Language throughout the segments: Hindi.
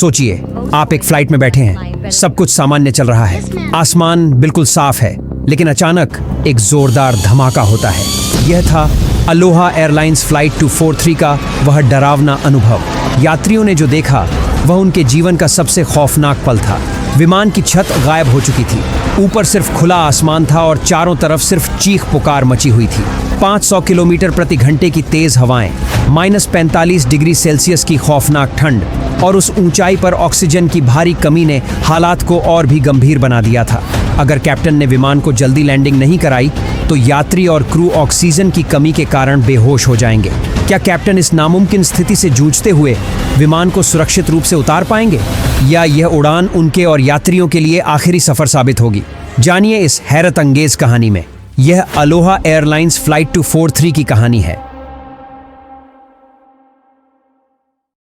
सोचिए, आप एक फ्लाइट में बैठे हैं, सब कुछ सामान्य चल रहा है, आसमान बिल्कुल साफ है, लेकिन अचानक एक जोरदार धमाका होता है। यह था अलोहा एयरलाइंस फ्लाइट 243 का वह डरावना अनुभव। यात्रियों ने जो देखा वह उनके जीवन का सबसे खौफनाक पल था। विमान की छत गायब हो चुकी थी, ऊपर सिर्फ खुला आसमान था और चारों तरफ सिर्फ चीख पुकार मची हुई थी। 500 किलोमीटर प्रति घंटे की तेज हवाएं, -45 डिग्री सेल्सियस की खौफनाक ठंड और उस ऊंचाई पर ऑक्सीजन की भारी कमी ने हालात को और भी गंभीर बना दिया था। अगर कैप्टन ने विमान को जल्दी लैंडिंग नहीं कराई तो यात्री और क्रू ऑक्सीजन की कमी के कारण बेहोश हो जाएंगे। क्या कैप्टन इस नामुमकिन स्थिति से जूझते हुए विमान को सुरक्षित रूप से उतार पाएंगे, या यह उड़ान उनके और यात्रियों के लिए आखिरी सफर साबित होगी? जानिए इस हैरत अंगेज कहानी में। यह अलोहा एयरलाइंस फ्लाइट 243 की कहानी है।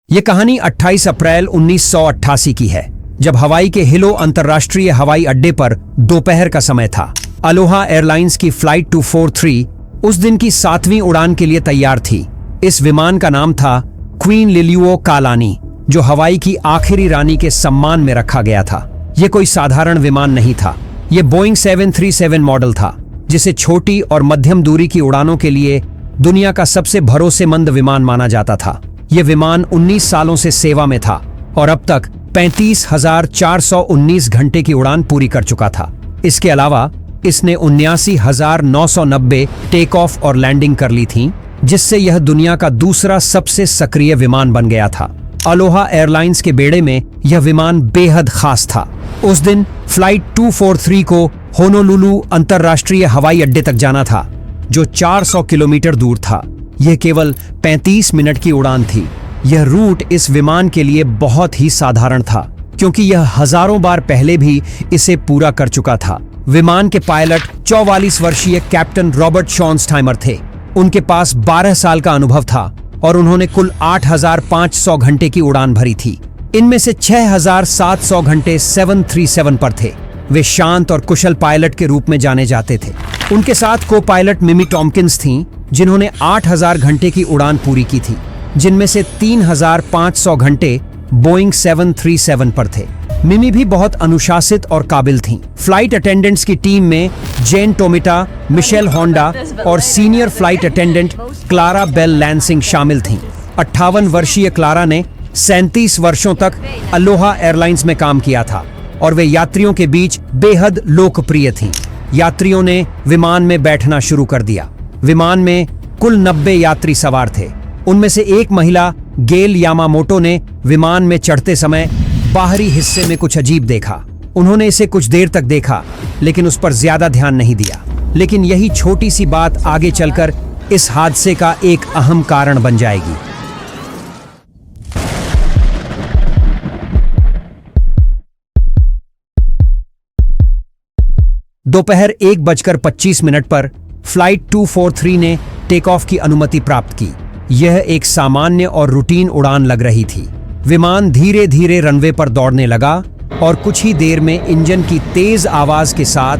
यह कहानी 28 अप्रैल 1988 की है, जब हवाई के हिलो अंतर्राष्ट्रीय हवाई अड्डे पर दोपहर का समय था। अलोहा एयरलाइंस की फ्लाइट 243 उस दिन की 7वीं उड़ान के लिए तैयार थी। इस विमान का नाम था क्वीन लिलियो कालानी, जो हवाई की आखिरी रानी के सम्मान में रखा गया था। यह कोई साधारण विमान नहीं था, यह बोइंग 737 मॉडल था, जिसे छोटी और मध्यम दूरी की उड़ानों के लिए दुनिया का सबसे भरोसेमंद विमान माना जाता था। यह विमान 19 सालों से सेवा में था और अब तक 35,419 घंटे की उड़ान पूरी कर चुका था। इसके अलावा इसने 79,990 टेक ऑफ और लैंडिंग कर ली थी, जिससे यह दुनिया का दूसरा सबसे सक्रिय विमान बन गया था। अलोहा एयरलाइंस के बेड़े में यह विमान बेहद खास था। उस दिन फ्लाइट 243 को होनोलुलु अंतर्राष्ट्रीय हवाई अड्डे तक जाना था, जो 400 किलोमीटर दूर था। यह केवल 35 मिनट की उड़ान थी। यह रूट इस विमान के लिए बहुत ही साधारण था, क्योंकि यह हजारों बार पहले भी इसे पूरा कर चुका था। विमान के पायलट 44 वर्षीय कैप्टन रॉबर्ट शॉन्सटाइमर थे। उनके पास 12 साल का अनुभव था और उन्होंने कुल 8,500 घंटे की उड़ान भरी थी। इनमें से 6,700 घंटे 737 पर थे। वे शांत और कुशल पायलट के रूप में जाने जाते थे। उनके साथ को पायलट मिमी टॉम्किंस थीं, जिन्होंने 8,000 घंटे की उड़ान पूरी की थी, जिनमें से 3,500 घंटे बोइंग 737 पर थे। मिमी भी बहुत अनुशासित और काबिल थीं। फ्लाइट अटेंडेंट्स की टीम में जेन टोमिटा, मिशेल होंडा और senior flight attendant Clara Bell Lansing शामिल थीं। 58 वर्षीय क्लारा ने 37 वर्षों तक अलोहा एयरलाइंस में काम किया था और वे यात्रियों के बीच बेहद लोकप्रिय थीं। यात्रियों ने विमान में बैठना शुरू कर दिया। विमान में कुल 90 यात्री सवार थे। उनमें से एक महिला गेल यामामोटो ने विमान में चढ़ते समय बाहरी हिस्से में कुछ अजीब देखा। उन्होंने इसे कुछ देर तक देखा, लेकिन उस पर ज्यादा ध्यान नहीं दिया। लेकिन यही छोटी सी बात आगे चलकर इस हादसे का एक अहम कारण बन जाएगी। दोपहर 1:25 पर फ्लाइट 243 ने टेक ऑफ की अनुमति प्राप्त की। यह एक सामान्य और रूटीन उड़ान लग रही थी। विमान धीरे धीरे रनवे पर दौड़ने लगा और कुछ ही देर में इंजन की तेज आवाज के साथ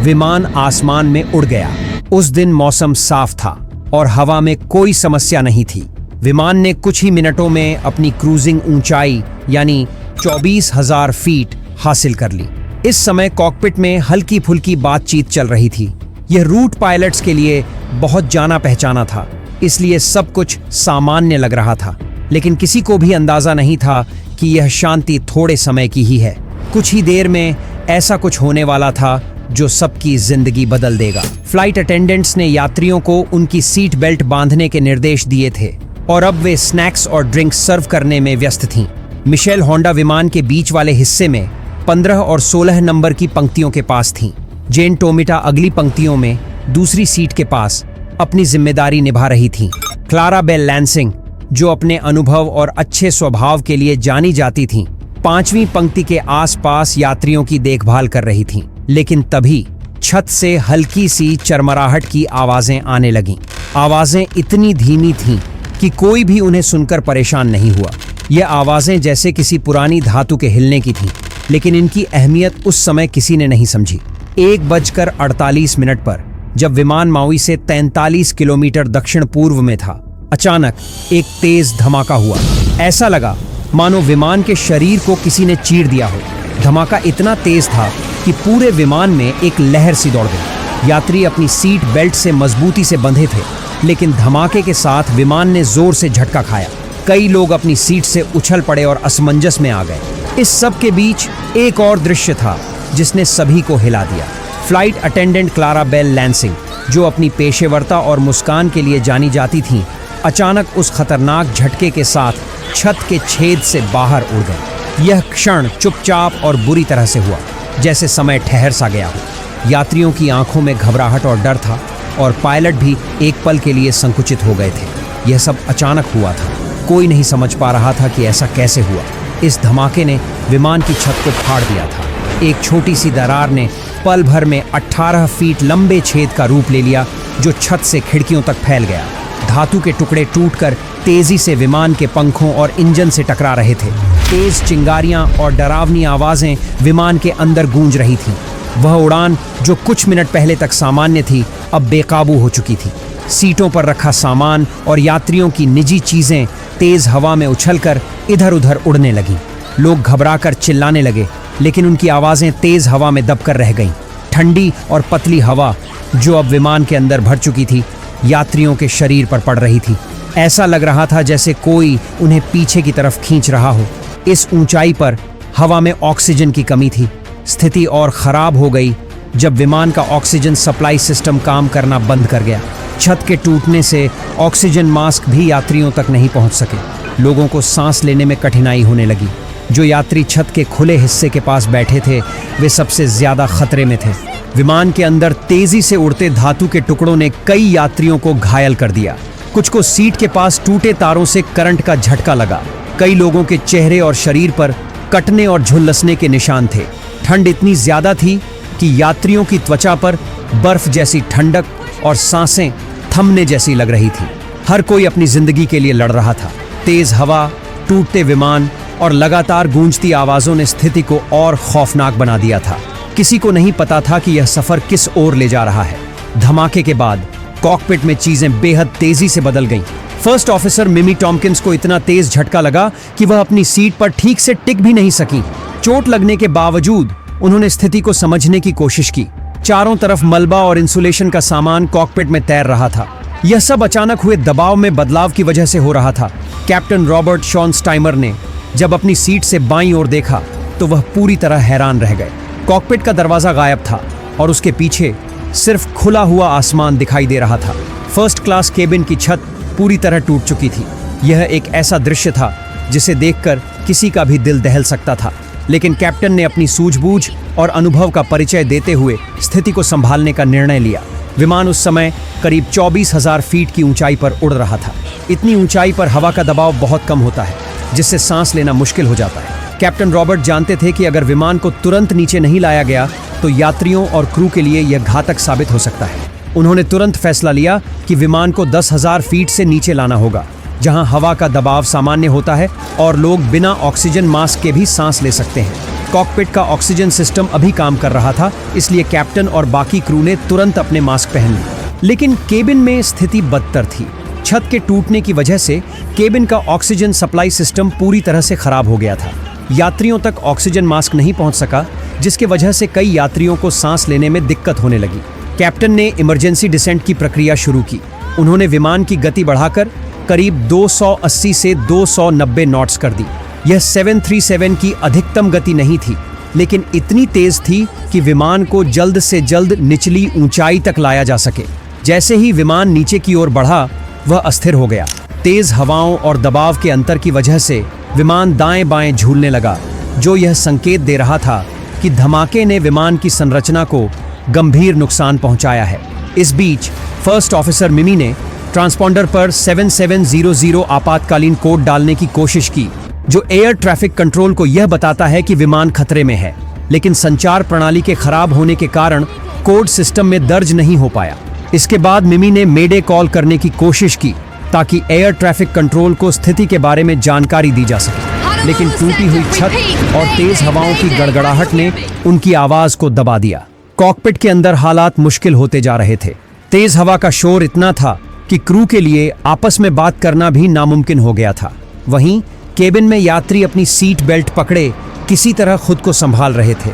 विमान आसमान में उड़ गया। उस दिन मौसम साफ था और हवा में कोई समस्या नहीं थी। विमान ने कुछ ही मिनटों में अपनी क्रूजिंग ऊंचाई यानी 24,000 फीट हासिल कर ली। इस समय कॉकपिट में हल्की फुल्की बातचीत चल रही थी। यह रूट पायलट्स के लिए बहुत जाना पहचाना था, इसलिए सब कुछ सामान्य लग रहा था। लेकिन किसी को भी अंदाजा नहीं था कि यह शांति थोड़े समय की ही है। कुछ ही देर में ऐसा कुछ होने वाला था जो सबकी जिंदगी बदल देगा। फ्लाइट अटेंडेंट्स ने यात्रियों को उनकी सीट बेल्ट बांधने के निर्देश दिए थे और अब वे स्नैक्स और ड्रिंक्स सर्व करने में व्यस्त थीं। मिशेल होंडा विमान के बीच वाले हिस्से में 15 और 16 नंबर की पंक्तियों के पास थीं। जेन टोमिटा अगली पंक्तियों में दूसरी सीट के पास अपनी जिम्मेदारी निभा रही थीं। क्लारा बेल लैंसिंग, जो अपने अनुभव और अच्छे स्वभाव के लिए जानी जाती थीं, 5वीं पंक्ति के आसपास यात्रियों की देखभाल कर रही थीं। लेकिन तभी छत से हल्की सी चरमराहट की आवाजें आने लगीं। आवाजें इतनी धीमी थीं कि कोई भी उन्हें सुनकर परेशान नहीं हुआ। ये आवाजें जैसे किसी पुरानी धातु के हिलने की थीं, लेकिन इनकी अहमियत उस समय किसी ने नहीं समझी। 1:48 पर जब विमान माउई से 43 किलोमीटर दक्षिण पूर्व में था, अचानक एक तेज धमाका हुआ। ऐसा लगा मानो विमान के शरीर को किसी ने चीर दिया हो। धमाका इतना तेज था कि पूरे विमान में एक लहर सी दौड़ गई। यात्री अपनी सीट बेल्ट से मजबूती से बंधे थे, लेकिन धमाके के साथ विमान ने जोर से झटका खाया। कई लोग अपनी सीट से उछल पड़े और असमंजस में आ गए। इस सब के बीच एक और दृश्य था जिसने सभी को हिला दिया। Flight attendant Clara Bell Lansing, जो अपनी पेशेवरता और मुस्कान के लिए जानी जाती थीं, अचानक उस खतरनाक झटके के साथ छत के छेद से बाहर उड़ गई। यह क्षण चुपचाप और बुरी तरह से हुआ, जैसे समय ठहर सा गया हो। यात्रियों की आंखों में घबराहट और डर था, और पायलट भी एक पल के लिए संकुचित हो गए थे। यह सब अचानक हुआ था। कोई नहीं समझ पा रहा था कि ऐसा कैसे हुआ। इस धमाके ने विमान की छत को फाड़ दिया था। एक छोटी सी दरार ने पल भर में 18 फीट लंबे छेद का रूप ले लिया, जो छत से खिड़कियों तक फैल गया। धातु के टुकड़े टूटकर तेजी से विमान के पंखों और इंजन से टकरा रहे थे। तेज चिंगारियां और डरावनी आवाजें विमान के अंदर गूंज रही थीं। वह उड़ान जो कुछ मिनट पहले तक सामान्य थी, अब बेकाबू हो चुकी थी। सीटों पर रखा सामान और यात्रियों की निजी चीजें तेज हवा में उछलकर इधर-उधर उड़ने लगीं। लोग घबराकर चिल्लाने लगे, लेकिन उनकी आवाजें तेज हवा में दबकर रह गईं। ठंडी और पतली हवा, जो अब विमान के अंदर भर चुकी थी, यात्रियों के शरीर पर पड़ रही थी। ऐसा लग रहा था जैसे कोई उन्हें पीछे की तरफ खींच रहा हो। इस ऊंचाई पर हवा में ऑक्सीजन की कमी थी। स्थिति और खराब हो गई जब विमान का ऑक्सीजन सप्लाई सिस्टम काम करना बंद कर गया। छत के टूटने से ऑक्सीजन मास्क भी यात्रियों तक नहीं पहुंच सके। लोगों को सांस लेने में कठिनाई होने लगी। जो यात्री छत के खुले हिस्से के पास बैठे थे, वे सबसे ज्यादा खतरे में थे। विमान के अंदर तेजी से उड़ते धातु के टुकड़ों ने कई यात्रियों को घायल कर दिया। कुछ को सीट के पास टूटे तारों से करंट का झटका लगा। कई लोगों के चेहरे और शरीर पर कटने और झुलसने के निशान थे। ठंड इतनी ज्यादा थी कि यात्रियों की त्वचा पर बर्फ जैसी ठंडक और सांसें थमने जैसी लग रही थी। हर कोई अपनी जिंदगी के लिए लड़ रहा था। तेज हवा, टूटते विमान और लगातार गूंजती आवाजों ने स्थिति को और खौफनाक बना दिया था। किसी को नहीं पता था कि यह सफर किस ओर ले जा रहा है। धमाके के बाद कॉकपिट में चीजें बेहद तेजी से बदल गईं। फर्स्ट ऑफिसर मिमी टॉम्किंस को इतना तेज झटका लगा कि वह अपनी सीट पर ठीक से टिक भी नहीं सकी। चोट लगने के बावजूद उन्होंने स्थिति को समझने की कोशिश की। चारों तरफ मलबा और इंसुलेशन का सामान कॉकपिट में तैर रहा था। यह सब अचानक हुए दबाव में बदलाव की वजह से हो रहा था। कैप्टन रॉबर्ट शॉनस्टाइमर ने जब अपनी सीट से बाईं ओर देखा तो वह पूरी तरह हैरान रह गए। कॉकपिट का दरवाजा गायब था और उसके पीछे सिर्फ खुला हुआ आसमान दिखाई दे रहा था। फर्स्ट क्लास केबिन की छत पूरी तरह टूट चुकी थी। यह एक ऐसा दृश्य था जिसे देखकर किसी का भी दिल दहल सकता था, लेकिन कैप्टन ने अपनी सूझबूझ और अनुभव का परिचय देते हुए स्थिति को संभालने का निर्णय लिया। विमान उस समय करीब 24,000 फीट की ऊंचाई पर उड़ रहा था। इतनी ऊंचाई पर हवा का दबाव बहुत कम होता है, जिससे सांस लेना मुश्किल हो जाता है। कैप्टन रॉबर्ट जानते थे कि अगर विमान को तुरंत नीचे नहीं लाया गया तो यात्रियों और क्रू के लिए यह घातक साबित हो सकता है। उन्होंने तुरंत फैसला लिया कि विमान को 10,000 फीट से नीचे लाना होगा, जहां हवा का दबाव सामान्य होता है और लोग बिना ऑक्सीजन मास्क के भी सांस ले सकते हैं। कॉकपिट का ऑक्सीजन सिस्टम अभी काम कर रहा था, इसलिए कैप्टन और बाकी क्रू ने तुरंत अपने मास्क पहन लिए। लेकिन केबिन में स्थिति बदतर थी। छत के टूटने की वजह से केबिन का ऑक्सीजन सप्लाई सिस्टम पूरी तरह से खराब हो गया था। यात्रियों तक ऑक्सीजन मास्क नहीं पहुंच सका, जिसकी वजह से कई यात्रियों को सांस लेने में दिक्कत होने लगी। कैप्टन ने इमरजेंसी डिसेंट की प्रक्रिया शुरू की। उन्होंने विमान की गति बढ़ाकर करीब 280 से 290 नॉट्स कर दी। यह 737 की अधिकतम गति नहीं थी, लेकिन इतनी तेज थी कि विमान को जल्द से जल्द निचली ऊंचाई तक लाया जा सके। जैसे ही विमान नीचे की ओर बढ़ा, वह अस्थिर हो गया। तेज हवाओं और दबाव के अंतर की वजह से विमान दाएं बाएं झूलने लगा, जो यह संकेत दे रहा था कि धमाके ने विमान की संरचना को गंभीर नुकसान पहुंचाया है। इस बीच फर्स्ट ऑफिसर मिमी ने ट्रांसपॉन्डर पर 7700 आपातकालीन कोड डालने की कोशिश की, जो एयर ट्रैफिक कंट्रोल को यह बताता है कि विमान खतरे में है। लेकिन संचार प्रणाली के खराब होने के कारण कोड सिस्टम में दर्ज नहीं हो पाया। इसके बाद मिमी ने मेडे कॉल करने की कोशिश की ताकि एयर ट्रैफिक कंट्रोल को स्थिति के बारे में जानकारी दी जा सके, लेकिन टूटी हुई छत और तेज हवाओं की गड़गड़ाहट ने उनकी आवाज को दबा दिया। कॉकपिट के अंदर हालात मुश्किल होते जा रहे थे। तेज हवा का शोर इतना था कि क्रू के लिए आपस में बात करना भी नामुमकिन हो गया था। वहीं केबिन में यात्री अपनी सीट बेल्ट पकड़े किसी तरह खुद को संभाल रहे थे।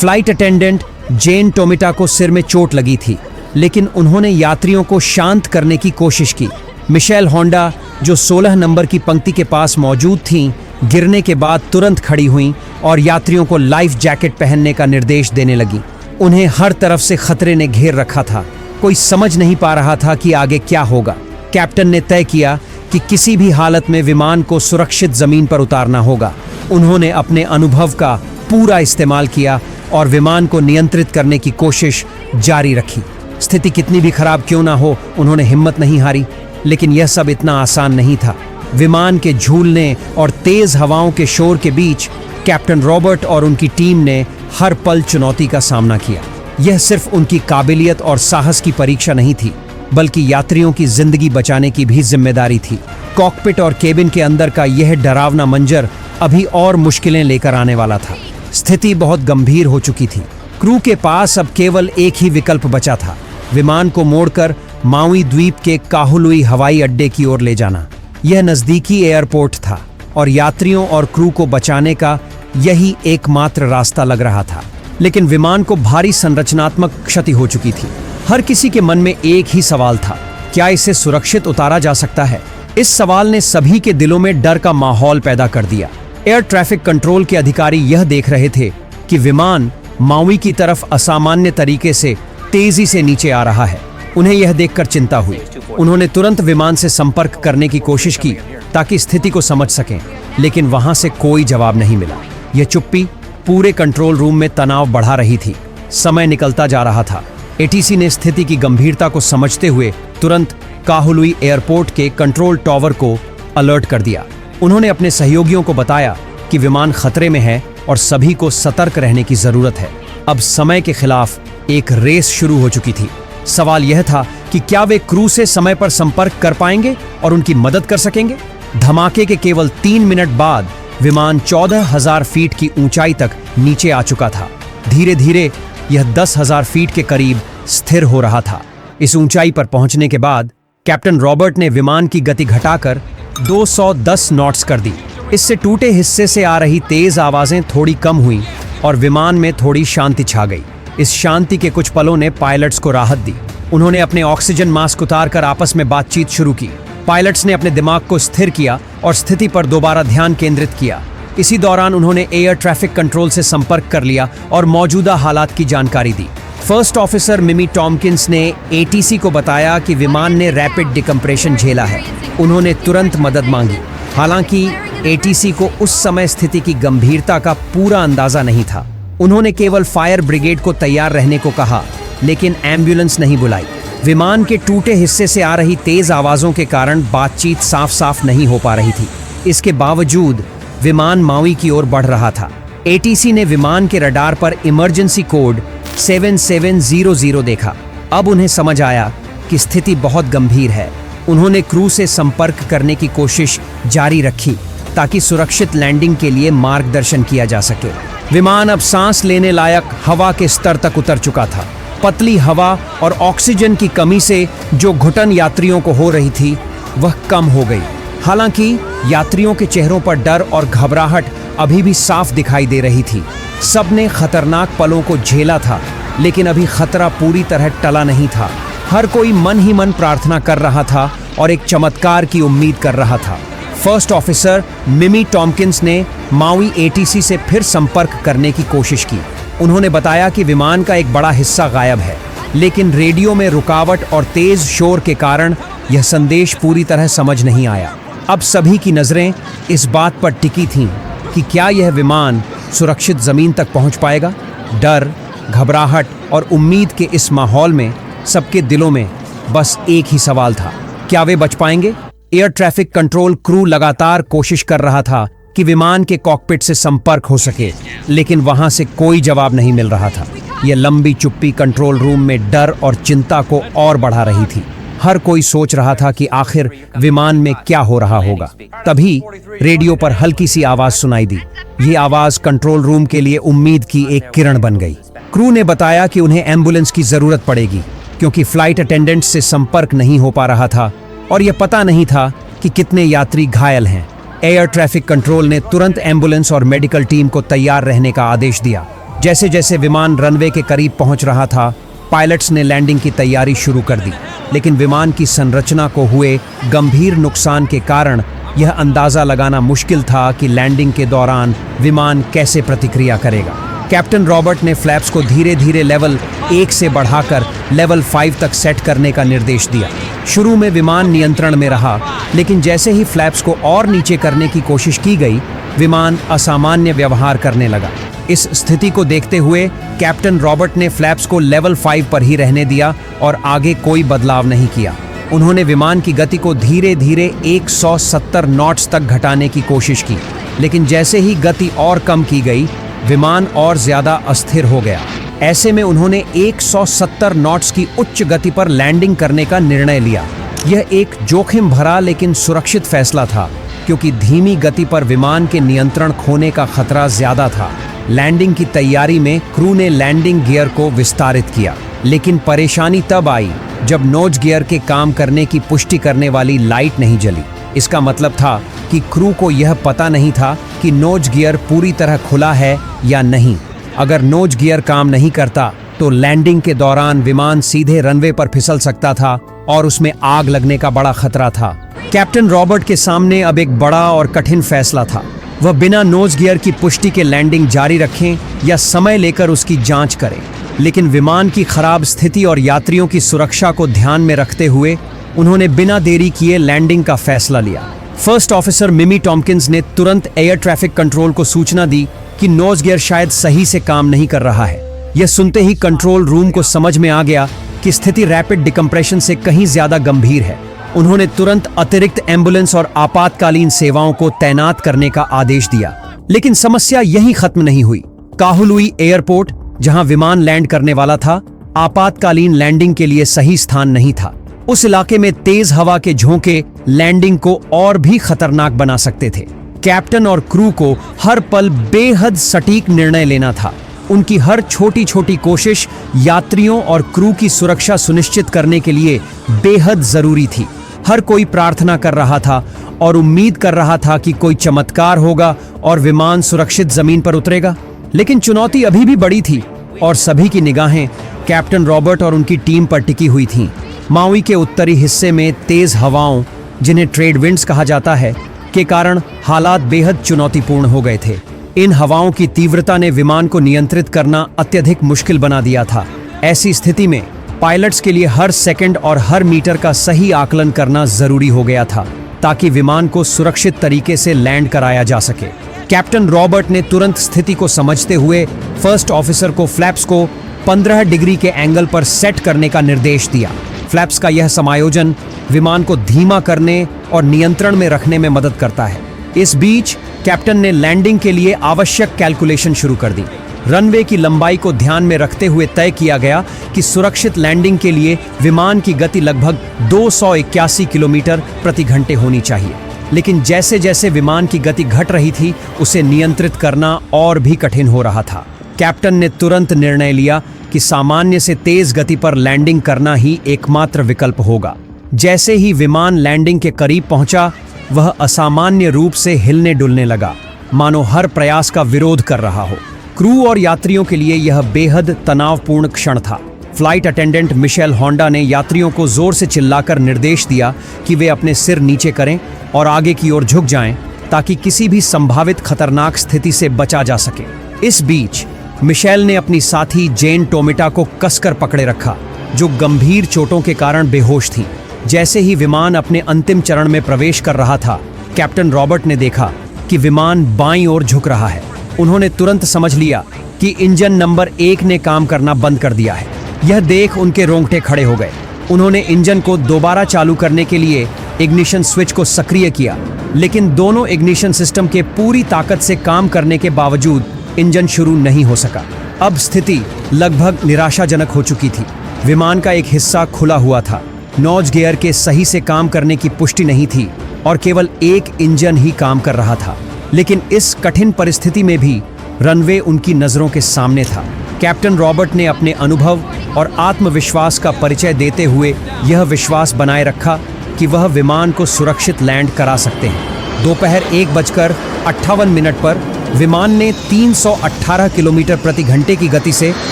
फ्लाइट अटेंडेंट जेन टोमिटा को सिर में चोट लगी थी, लेकिन उन्होंने यात्रियों को शांत करने की कोशिश की। मिशेल होंडा, जो 16 नंबर की पंक्ति के पास मौजूद थीं, गिरने के बाद तुरंत खड़ी हुईं और यात्रियों को लाइफ जैकेट पहनने का निर्देश देने लगी। उन्हें हर तरफ से खतरे ने घेर रखा था। कोई समझ नहीं पा रहा था कि आगे क्या होगा। कैप्टन ने तय किया कि किसी भी हालत में विमान को सुरक्षित जमीन पर उतारना होगा। उन्होंने अपने अनुभव का पूरा इस्तेमाल किया और विमान को नियंत्रित करने की कोशिश जारी रखी। स्थिति कितनी भी खराब क्यों ना हो, उन्होंने हिम्मत नहीं हारी। लेकिन यह सब इतना आसान नहीं था। विमान के झूलने और तेज हवाओं के शोर के बीच कैप्टन रॉबर्ट और उनकी टीम ने हर पल चुनौती का सामना किया। यह सिर्फ उनकी काबिलियत और साहस की परीक्षा नहीं थी, बल्कि यात्रियों की जिंदगी बचाने की भी जिम्मेदारी थी। कॉकपिट और केबिन के अंदर का यह डरावना मंजर अभी और मुश्किलें लेकर आने वाला था। स्थिति बहुत गंभीर हो चुकी थी। क्रू के पास अब केवल एक ही विकल्प बचा था, विमान को मोड़कर माउई द्वीप के काहुलुई हवाई अड्डे की ओर ले जाना। यह नजदीकी एयरपोर्ट था और यात्रियों और क्रू को बचाने का यही एकमात्र रास्ता लग रहा था। लेकिन विमान को भारी संरचनात्मक क्षति हो चुकी थी। हर किसी के मन में एक ही सवाल था, क्या इसे सुरक्षित उतारा जा सकता है? इस सवाल ने सभी के दिलों में डर का माहौल पैदा कर दिया। एयर ट्रैफिक कंट्रोल के अधिकारी यह देख रहे थे कि विमान माउई की तरफ असामान्य तरीके से तेजी से नीचे आ रहा है। उन्हें यह देखकर चिंता हुई। उन्होंने तुरंत विमान से संपर्क करने की कोशिश की ताकि स्थिति को समझ सकें, लेकिन वहां से कोई जवाब नहीं मिला। यह चुप्पी पूरे कंट्रोल रूम में तनाव बढ़ा रही थी। समय निकलता जा रहा था। एटीसी ने स्थिति की गंभीरता को समझते हुए तुरंत काहुलुई एयरपोर्ट के कंट्रोल टॉवर को अलर्ट कर दिया। उन्होंने अपने सहयोगियों को बताया कि विमान खतरे में है और सभी को सतर्क रहने की जरूरत है। अब समय के खिलाफ एक रेस शुरू हो चुकी थी। सवाल यह था कि क्या वे क्रू से समय पर संपर्क कर पाएंगे और उनकी मदद कर सकेंगे? धमाके के केवल 3 मिनट बाद विमान 14,000 फीट की ऊंचाई तक नीचे आ चुका था। धीरे धीरे यह 10,000 फीट के करीब स्थिर हो रहा था। इस ऊंचाई पर पहुंचने के बाद कैप्टन रॉबर्ट ने विमान की गति घटाकर 210 नॉट्स कर दी। इससे टूटे हिस्से से आ रही तेज आवाजें थोड़ी कम हुई और विमान में थोड़ी शांति छा गई। इस शांति के कुछ पलों ने पायलट्स को राहत दी। उन्होंने अपने ऑक्सीजन मास्क उतारकर आपस में बातचीत शुरू की। पायलट्स ने अपने दिमाग को स्थिर किया और स्थिति पर दोबारा ध्यान केंद्रित किया। इसी दौरान उन्होंने एयर ट्रैफिक कंट्रोल से संपर्क कर लिया और मौजूदा हालात की जानकारी दी। फर्स्ट ऑफिसर मिमी टॉम्किंस ने एटीसी को बताया कि विमान ने रैपिड डिकम्प्रेशन झेला है। उन्होंने तुरंत मदद मांगी। हालांकि एटीसी को उस समय स्थिति की गंभीरता का पूरा अंदाजा नहीं था। उन्होंने केवल फायर ब्रिगेड को तैयार रहने को कहा, लेकिन एम्बुलेंस नहीं बुलाई। विमान के टूटे हिस्से से आ रही तेज आवाजों के कारण बातचीत साफ साफ नहीं हो पा रही थी। इसके बावजूद विमान माउई की ओर बढ़ रहा था। एटीसी ने विमान के रडार पर इमरजेंसी कोड 7700 देखा। अब उन्हें समझ आया कि स्थिति बहुत गंभीर है। उन्होंने क्रू से संपर्क करने की कोशिश जारी रखी ताकि सुरक्षित लैंडिंग के लिए मार्गदर्शन किया जा सके। विमान अब सांस लेने लायक हवा के स्तर तक उतर चुका था। पतली हवा और ऑक्सीजन की कमी से जो घुटन यात्रियों को हो रही थी वह कम हो गई। हालांकि यात्रियों के चेहरों पर डर और घबराहट अभी भी साफ दिखाई दे रही थी। सबने खतरनाक पलों को झेला था, लेकिन अभी खतरा पूरी तरह टला नहीं था। हर कोई मन ही मन प्रार्थना कर रहा था और एक चमत्कार की उम्मीद कर रहा था। फर्स्ट ऑफिसर मिमी टॉम्किंस ने माउई एटीसी से फिर संपर्क करने की कोशिश की। उन्होंने बताया कि विमान का एक बड़ा हिस्सा गायब है, लेकिन रेडियो में रुकावट और तेज शोर के कारण यह संदेश पूरी तरह समझ नहीं आया। अब सभी की नजरें इस बात पर टिकी थीं कि क्या यह विमान सुरक्षित जमीन तक पहुंच पाएगा। डर, घबराहट और उम्मीद के इस माहौल में सबके दिलों में बस एक ही सवाल था, क्या वे बच पाएंगे? एयर ट्रैफिक कंट्रोल क्रू लगातार कोशिश कर रहा था कि विमान के कॉकपिट से संपर्क हो सके, लेकिन वहां से कोई जवाब नहीं मिल रहा था। यह लंबी चुप्पी कंट्रोल रूम में डर और चिंता को और बढ़ा रही थी। हर कोई सोच रहा था कि आखिर विमान में क्या हो रहा होगा। तभी रेडियो पर हल्की सी आवाज सुनाई दी। ये आवाज कंट्रोल रूम के लिए उम्मीद की एक किरण बन गई। क्रू ने बताया कि उन्हें एम्बुलेंस की जरूरत पड़ेगी क्योंकि फ्लाइट अटेंडेंट से संपर्क नहीं हो पा रहा था और यह पता नहीं था कि कितने यात्री घायल हैं। एयर ट्रैफिक कंट्रोल ने तुरंत एम्बुलेंस और मेडिकल टीम को तैयार रहने का आदेश दिया। जैसे जैसे विमान रनवे के करीब पहुंच रहा था, पायलट्स ने लैंडिंग की तैयारी शुरू कर दी, लेकिन विमान की संरचना को हुए गंभीर नुकसान के कारण यह अंदाजा लगाना मुश्किल था कि लैंडिंग के दौरान विमान कैसे प्रतिक्रिया करेगा। कैप्टन रॉबर्ट ने फ्लैप्स को धीरे धीरे लेवल 1 से बढ़ाकर लेवल 5 तक सेट करने का निर्देश दिया। शुरू में विमान नियंत्रण में रहा, लेकिन जैसे ही फ्लैप्स को और नीचे करने की कोशिश की गई, विमान असामान्य व्यवहार करने लगा। इस स्थिति को देखते हुए कैप्टन रॉबर्ट ने फ्लैप्स को लेवल 5 पर ही रहने दिया और आगे कोई बदलाव नहीं किया। उन्होंने विमान की गति को धीरे धीरे 170 नॉट्स तक घटाने की कोशिश की, लेकिन जैसे ही गति और कम की गई, विमान और ज्यादा अस्थिर हो गया। ऐसे में उन्होंने 170 नॉट्स की उच्च गति पर लैंडिंग करने का निर्णय लिया। यह एक जोखिम भरा लेकिन सुरक्षित फैसला था, क्योंकि धीमी गति पर विमान के नियंत्रण खोने का खतरा ज्यादा था। लैंडिंग की तैयारी में क्रू ने लैंडिंग गियर को विस्तारित किया, लेकिन परेशानी तब आई जब नोज गियर के काम करने की पुष्टि करने वाली लाइट नहीं जली। इसका मतलब था कि क्रू को यह पता नहीं था कि नोज गियर पूरी तरह खुला है या नहीं। अगर नोज गियर काम नहीं करता तो लैंडिंग के दौरान विमान सीधे रनवे पर फिसल सकता था और उसमें आग लगने का बड़ा खतरा था। कैप्टन रॉबर्ट के सामने अब एक बड़ा और कठिन फैसला था। वह बिना नोज गियर की पुष्टि के लैंडिंग जारी रखें या समय लेकर उसकी जांच करें। लेकिन विमान की खराब स्थिति और यात्रियों की सुरक्षा को ध्यान में रखते हुए उन्होंने बिना देरी किए लैंडिंग का फैसला लिया। फर्स्ट ऑफिसर मिमी टॉम्किंस ने तुरंत एयर ट्रैफिक कंट्रोल को सूचना दी कि नोज गियर शायद सही से काम नहीं कर रहा है। यह सुनते ही कंट्रोल रूम को समझ में आ गया कि स्थिति रैपिड डिकम्प्रेशन से कहीं ज्यादा गंभीर है। उन्होंने तुरंत अतिरिक्त एम्बुलेंस और आपातकालीन सेवाओं को तैनात करने का आदेश दिया। लेकिन समस्या यहीं खत्म नहीं हुई। काहुलुई एयरपोर्ट, जहां विमान लैंड करने वाला था, आपातकालीन लैंडिंग के लिए सही स्थान नहीं था। उस इलाके में तेज हवा के झोंके लैंडिंग को और भी खतरनाक बना सकते थे। कैप्टन और क्रू को हर पल बेहद सटीक निर्णय लेना था। उनकी हर छोटी छोटी कोशिश यात्रियों और क्रू की सुरक्षा सुनिश्चित करने के लिए बेहद जरूरी थी। हर कोई प्रार्थना कर रहा था और उम्मीद कर रहा था कि कोई चमत्कार होगा और विमान सुरक्षित जमीन पर उतरेगा। लेकिन चुनौती अभी भी बड़ी थी और सभी की निगाहें कैप्टन रॉबर्ट और उनकी टीम पर टिकी हुई थीं। माउई के उत्तरी हिस्से में तेज हवाओं, जिन्हें ट्रेड विंड्स कहा जाता है, के कारण हालात बेहद चुनौतीपूर्ण हो गए थे। इन हवाओं की तीव्रता ने विमान को नियंत्रित करना अत्यधिक मुश्किल बना दिया था। ऐसी स्थिति में पायलट्स के लिए हर सेकंड और हर मीटर का सही आकलन करना जरूरी हो गया था, ताकि विमान को सुरक्षित तरीके से लैंड कराया जा सके। कैप्टन रॉबर्ट ने तुरंत स्थिति को समझते हुए फर्स्ट ऑफिसर को फ्लैप्स को 15 डिग्री के एंगल पर सेट करने का निर्देश दिया। फ्लैप्स का यह समायोजन विमान को धीमा करने और नियंत्रण में रखने में मदद करता है। इस बीच कैप्टन ने लैंडिंग के लिए आवश्यक कैलकुलेशन शुरू कर दी। रनवे की लंबाई को ध्यान में रखते हुए तय किया गया कि सुरक्षित लैंडिंग के लिए विमान की गति लगभग 281 किलोमीटर प्रति घंटे होनी चाहिए। लेकिन जैसे जैसे विमान की गति घट रही थी, उसे नियंत्रित करना और भी कठिन हो रहा था। कैप्टन ने तुरंत निर्णय लिया कि सामान्य से तेज गति पर लैंडिंग करना ही एकमात्र विकल्प होगा। जैसे ही विमान लैंडिंग के करीब पहुंचा, वह असामान्य रूप से हिलने डुलने लगा, मानो हर प्रयास का विरोध कर रहा हो। क्रू और यात्रियों के लिए यह बेहद तनावपूर्ण क्षण था। फ्लाइट अटेंडेंट मिशेल होंडा ने यात्रियों को जोर से चिल्लाकर निर्देश दिया कि वे अपने सिर नीचे करें और आगे की ओर झुक जाएं, ताकि किसी भी संभावित खतरनाक स्थिति से बचा जा सके। इस बीच मिशेल ने अपनी साथी जेन टोमिटा को कसकर पकड़े रखा, जो गंभीर चोटों के कारण बेहोश थी। जैसे ही विमान अपने अंतिम चरण में प्रवेश कर रहा था, कैप्टन रॉबर्ट ने देखा कि विमान बाईं ओर झुक रहा है। उन्होंने तुरंत समझ लिया कि इंजन नंबर 1 ने काम करना बंद कर दिया है। यह देख उनके रोंगटे खड़े हो गए। उन्होंने इंजन को दोबारा चालू करने के लिए इग्निशन स्विच को सक्रिय किया, लेकिन दोनों इग्निशन सिस्टम के पूरी ताकत से काम करने के बावजूद इंजन शुरू नहीं हो सका। अब स्थिति लगभग निराशाजनक हो चुकी थी। विमान का एक हिस्सा खुला हुआ था, नोज गियर के सही से काम करने की पुष्टि नहीं थी और केवल एक इंजन ही काम कर रहा था। लेकिन इस कठिन परिस्थिति में भी रनवे उनकी नजरों के सामने था। कैप्टन रॉबर्ट ने अपने अनुभव और आत्मविश्वास का परिचय देते हुए यह विश्वास बनाए रखा कि वह विमान को सुरक्षित लैंड करा सकते हैं। दोपहर 1:58 पर विमान ने 318 किलोमीटर प्रति घंटे की गति से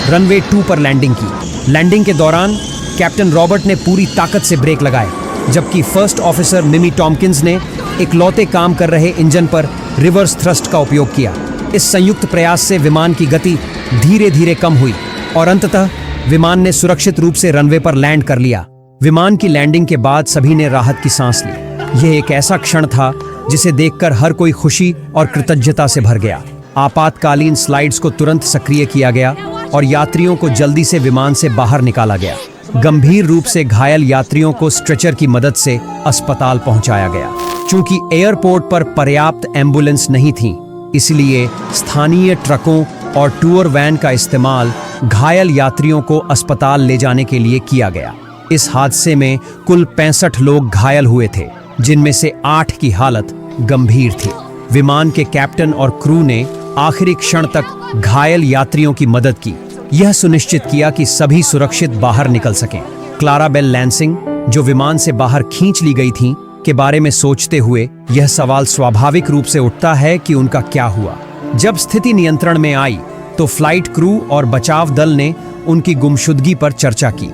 रनवे 2 पर लैंडिंग की। लैंडिंग के दौरान कैप्टन रॉबर्ट ने पूरी ताकत से ब्रेक लगाए, जबकि फर्स्ट ऑफिसर मिमी टॉम्किंस ने इकलौते काम कर रहे इंजन पर रिवर्स थ्रस्ट का उपयोग किया। इस संयुक्त प्रयास से विमान की गति धीरे धीरे कम हुई और अंततः विमान ने सुरक्षित रूप से रनवे पर लैंड कर लिया। विमान की लैंडिंग के बाद सभी ने राहत की सांस ली। यह एक ऐसा क्षण था जिसे देखकर हर कोई खुशी और कृतज्ञता से भर गया। आपातकालीन स्लाइड्स को तुरंत सक्रिय किया गया और यात्रियों को जल्दी से विमान से बाहर निकाला गया। गंभीर रूप से घायल यात्रियों को स्ट्रेचर की मदद से अस्पताल पहुंचाया गया। चूंकि एयरपोर्ट पर पर्याप्त एम्बुलेंस नहीं थी, इसलिए स्थानीय ट्रकों और टूर वैन का इस्तेमाल घायल यात्रियों को अस्पताल ले जाने के लिए किया गया। इस हादसे में कुल 65 लोग घायल हुए थे, जिनमें से 8 की हालत गंभीर थी। विमान के कैप्टन और क्रू ने आखिरी क्षण तक घायल यात्रियों की मदद की, यह सुनिश्चित किया कि सभी सुरक्षित बाहर निकल सकें। क्लारा बेल लैंसिंग, जो विमान से बाहर खींच ली गई थीं, के बारे में सोचते हुए यह सवाल स्वाभाविक रूप से उठता है कि उनका क्या हुआ। जब स्थिति नियंत्रण में आई तो फ्लाइट क्रू और बचाव दल ने उनकी गुमशुदगी पर चर्चा की।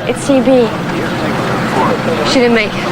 It's CB. She didn't make it.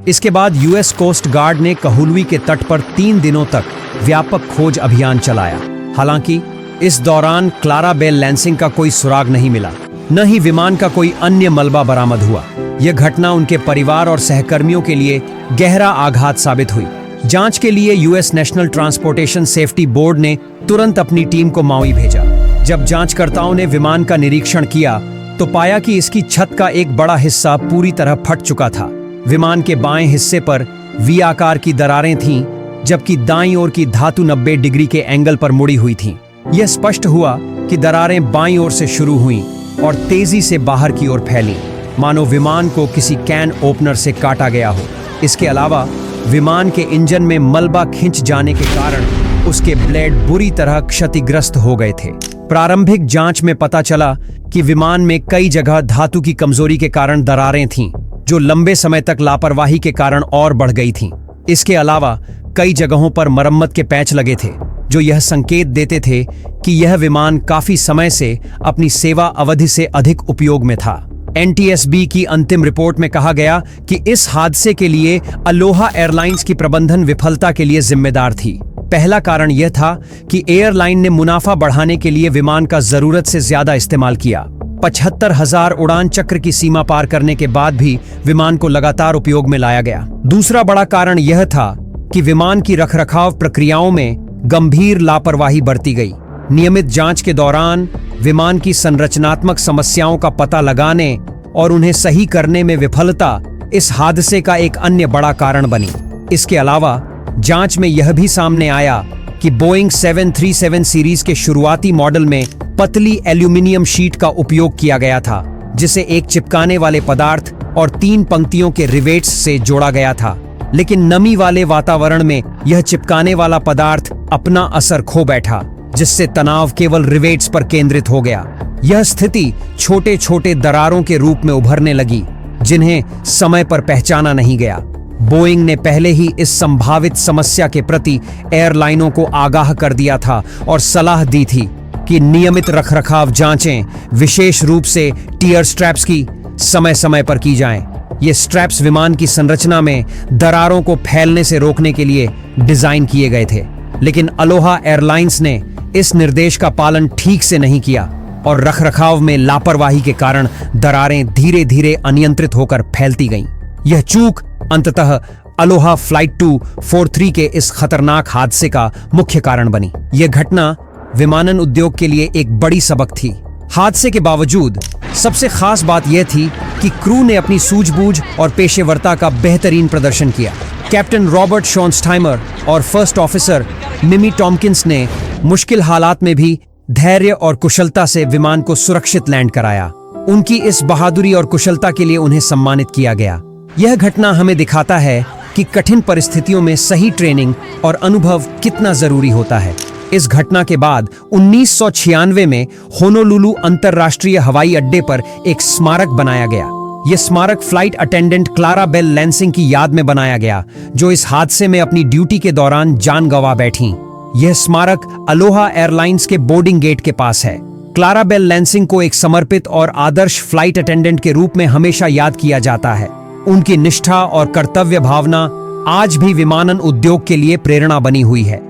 इसके बाद यूएस कोस्ट गार्ड ने कहूलवी के तट पर 3 दिनों तक व्यापक खोज अभियान चलाया। हालांकि इस दौरान क्लारा बेल लैंसिंग का कोई सुराग नहीं मिला, न ही विमान का कोई अन्य मलबा बरामद हुआ। यह घटना उनके परिवार और सहकर्मियों के लिए गहरा आघात साबित हुई। जांच के लिए US national transportation safety board ने तुरंत अपनी टीम को माउई भेजा। जब जांचकर्ताओं ने विमान का निरीक्षण किया तो पाया कि इसकी छत का एक बड़ा हिस्सा पूरी तरह फट चुका था। विमान के बाएं हिस्से पर वी आकार की दरारें थीं, जबकि दाईं ओर की धातु 90 डिग्री के एंगल पर मुड़ी हुई थीं। यह स्पष्ट हुआ कि दरारें बाईं ओर से शुरू हुईं और तेजी से बाहर की ओर फैलीं, मानो विमान को किसी कैन ओपनर से काटा गया हो। इसके अलावा विमान के इंजन में मलबा खिंच जाने के कारण उसके ब्लेड बुरी तरह क्षतिग्रस्त हो गए थे। प्रारंभिक जांच में पता चला कि विमान में कई जगह धातु की कमजोरी के कारण दरारें थीं, जो लंबे समय तक लापरवाही के कारण और बढ़ गई थीं। इसके अलावा कई जगहों पर मरम्मत के पैच लगे थे, जो यह संकेत देते थे कि यह विमान काफी समय से अपनी सेवा अवधि से अधिक उपयोग में था। NTSB की अंतिम रिपोर्ट में कहा गया कि इस हादसे के लिए अलोहा एयरलाइंस की प्रबंधन विफलता के लिए जिम्मेदार थी। पहला कारण यह था कि एयरलाइन ने मुनाफा बढ़ाने के लिए विमान का जरूरत से ज्यादा इस्तेमाल किया। 75,000 उड़ान चक्र की सीमा पार करने के बाद भी विमान को लगातार उपयोग में लाया गया। दूसरा बड़ा कारण यह था कि विमान की रखरखाव प्रक्रियाओं में गंभीर लापरवाही बरती गई। नियमित जांच के दौरान विमान की संरचनात्मक समस्याओं का पता लगाने और उन्हें सही करने में विफलता इस हादसे का एक अन्य बड़ा कारण बनी। इसके अलावा जांच में यह भी सामने आया कि बोइंग 737 सीरीज के शुरुआती मॉडल में पतली एल्यूमिनियम शीट का उपयोग किया गया था, जिसे एक चिपकाने वाले पदार्थ और 3 पंक्तियों के रिवेट्स से जोड़ा गया था। लेकिन नमी वाले वातावरण में यह चिपकाने वाला पदार्थ अपना असर खो बैठा, जिससे तनाव केवल रिवेट्स पर केंद्रित हो गया। यह स्थिति छोटे छोटे दरारों के रूप में उभरने लगी, जिन्हें समय पर पहचाना नहीं गया। बोइंग ने पहले ही इस संभावित समस्या के प्रति एयरलाइनों को आगाह कर दिया था और सलाह दी थी कि नियमित रखरखाव जांचें, विशेष रूप से टियर स्ट्रैप्स की, समय समय पर की जाएं। ये स्ट्रैप्स विमान की संरचना में दरारों को फैलने से रोकने के लिए डिजाइन किए गए थे, लेकिन अलोहा एयरलाइंस ने इस निर्देश का पालन ठीक से नहीं किया और रखरखाव में लापरवाही के कारण दरारें धीरे धीरे अनियंत्रित होकर फैलती गईं। यह चूक अंततः अलोहा फ्लाइट 243 के इस खतरनाक हादसे का मुख्य कारण बनी। यह घटना विमानन उद्योग के लिए एक बड़ी सबक थी। हादसे के बावजूद सबसे खास बात यह थी कि क्रू ने अपनी सूझबूझ और पेशेवरता का बेहतरीन प्रदर्शन किया। कैप्टन रॉबर्ट शॉन्स्टाइमर और फर्स्ट ऑफिसर मिमी टॉम्किंस ने मुश्किल हालात में भी धैर्य और कुशलता से विमान को सुरक्षित लैंड कराया। उनकी इस बहादुरी और कुशलता के लिए उन्हें सम्मानित किया गया। यह घटना हमें दिखाता है कि कठिन परिस्थितियों में सही ट्रेनिंग और अनुभव कितना जरूरी होता है। इस घटना के बाद 1996 में होनोलुलु अंतर्राष्ट्रीय हवाई अड्डे पर एक स्मारक बनाया गया। यह स्मारक flight attendant Clara Bell Lansing की याद में बनाया गया, जो इस हादसे में अपनी ड्यूटी के दौरान जान गंवा बैठी। यह स्मारक अलोहा एयरलाइंस के बोर्डिंग गेट के पास है। क्लारा बेल लैंसिंग को एक समर्पित और आदर्श फ्लाइट अटेंडेंट के रूप में हमेशा याद किया जाता है। उनकी निष्ठा और कर्तव्य भावना आज भी विमानन उद्योग के लिए प्रेरणा बनी हुई है।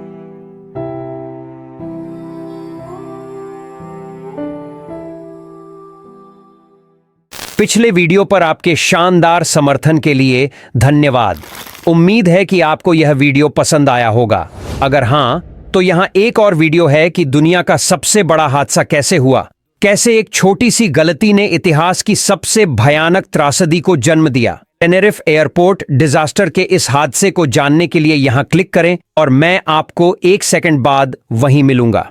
पिछले वीडियो पर आपके शानदार समर्थन के लिए धन्यवाद। उम्मीद है कि आपको यह वीडियो पसंद आया होगा। अगर हां, तो यहां एक और वीडियो है कि दुनिया का सबसे बड़ा हादसा कैसे हुआ, कैसे एक छोटी सी गलती ने इतिहास की सबसे भयानक त्रासदी को जन्म दिया। टेनेरिफ एयरपोर्ट डिजास्टर के इस हादसे को जानने के लिए यहां क्लिक करें और मैं आपको 1 सेकंड बाद वहीं मिलूंगा।